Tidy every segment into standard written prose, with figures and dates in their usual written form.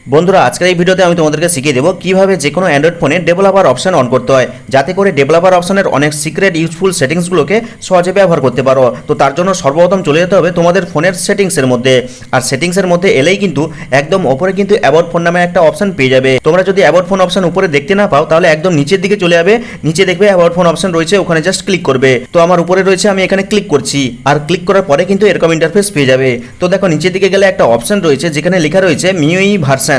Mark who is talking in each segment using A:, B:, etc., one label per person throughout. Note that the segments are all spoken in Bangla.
A: বন্ধুরা আজকের এই ভিডিওতে আমি তোমাদেরকে শিখিয়ে দেবো কিভাবে যে কোনো অ্যান্ড্রয়েড ফোনে ডেভেলপার অপশন অন করতে হয়, যাতে করে ডেভেলপার অপশনের অনেক সিক্রেট ইউজফুল সেটিংসগুলোকে সহজে ব্যবহার করতে পারো। তো তার জন্য সর্বপ্রথম চলে যেতে হবে তোমাদের ফোনের সেটিংসের মধ্যে। আর সেটিংসের মধ্যে এলেই কিন্তু একদম ওপরে কিন্তু অ্যাবাউট ফোন নামে একটা অপশন পেয়ে যাবে। তোমরা যদি অ্যাবাউট ফোন অপশন উপরে দেখতে না পাও তাহলে একদম নিচের দিকে চলে যাবে, নিচে দেখবে অ্যাবাউট ফোন অপশন রয়েছে, ওখানে জাস্ট ক্লিক করবে। তো আমার উপরে রয়েছে, আমি এখানে ক্লিক করছি, আর ক্লিক করার পরে কিন্তু এরকম ইন্টারফেস পেয়ে যাবে। তো দেখো নিচের দিকে গেলে একটা অপশন রয়েছে যেখানে লেখা রয়েছে মিউই ভার্সন।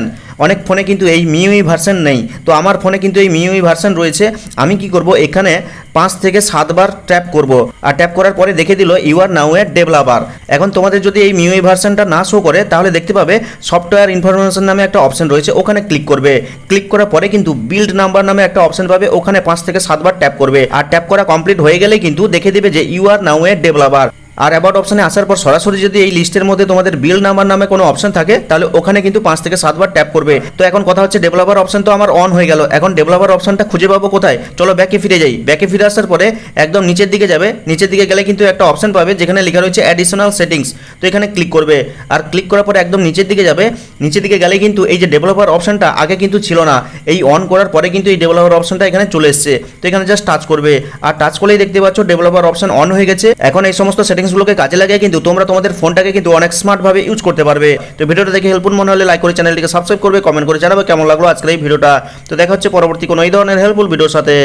A: অনেক ফোনে কিন্তু এই মিউই ভার্সন নেই, তো আমার ফোনে কিন্তু এই মিউই ভার্সন রয়েছে। আমি কি করব, এখানে 5 থেকে 7 বার ট্যাপ করব, আর ট্যাপ করার পরে দেখে দিল you are now a developer. এখন তোমাদের যদি এই মিউই ভার্সনটা না শো করে তাহলে দেখতে পাবে সফটওয়্যার ইনফরমেশন নামে একটা অপশন রয়েছে, ওখানে ক্লিক করবে। ক্লিক করার পরে কিন্তু বিল্ড নাম্বার নামে একটা অপশন পাবে, ওখানে 5 থেকে 7 বার ট্যাপ করবে। আর ট্যাপ করা কমপ্লিট হয়ে গেলেই কিন্তু দেখে দিবে যে you are now a developer. আর অ্যাবাউট অপশনে আসার পর সরাসরি যদি এই লিস্টের মধ্যে তোমাদের বিল নাম্বার নামে কোনো অপশন থাকে তাহলে ওখানে কিন্তু 5 থেকে 7 বার ট্যাপ করবে। তো এখন কথা হচ্ছে ডেভেলপার অপশন তো আমার অন হয়ে গেল, এখন ডেভেলপার অপশনটা খুঁজে পাবো কোথায়? চলো ব্যাকে ফিরে যাই। ব্যাকে ফিরে আসার পরে একদম নিচের দিকে যাবে, নিচের দিকে গেলে কিন্তু একটা অপশন পাবে যেখানে লেখা রয়েছে অ্যাডিশনাল সেটিংস। তো এখানে ক্লিক করবে, আর ক্লিক করার পরে একদম নিচের দিকে যাবে। নিচের দিকে গেলে কিন্তু এই যে ডেভেলপার অপশনটা আগে কিন্তু ছিল না, এই অন করার পরে কিন্তু এই ডেভেলপার অপশনটা এখানে চলে এসেছে। তো এখানে জাস্ট টাচ করবে, আর টাচ করলেই দেখতে পাচ্ছ ডেভেলপার অপশন অন হয়ে গেছে। এখন এই সমস্ত সেটিংসগুলোকে কাজে লাগিয়ে কিন্তু তোমরা তোমাদের ফোনটাকে কিন্তু অনেক স্মার্ট ভাবে ইউজ করতে পারবে। তো ভিডিওটা দেখে হেল্পফুল মনে হলে লাইক করে চ্যানেলটিকে সাবস্ক্রাইব করবে, কমেন্ট করে জানাবে কেমন লাগলো আজকের এই ভিডিওটা। তো দেখা হচ্ছে পরবর্তী কোনো এই ধরনের হেল্পফুল ভিডিওর সাথে।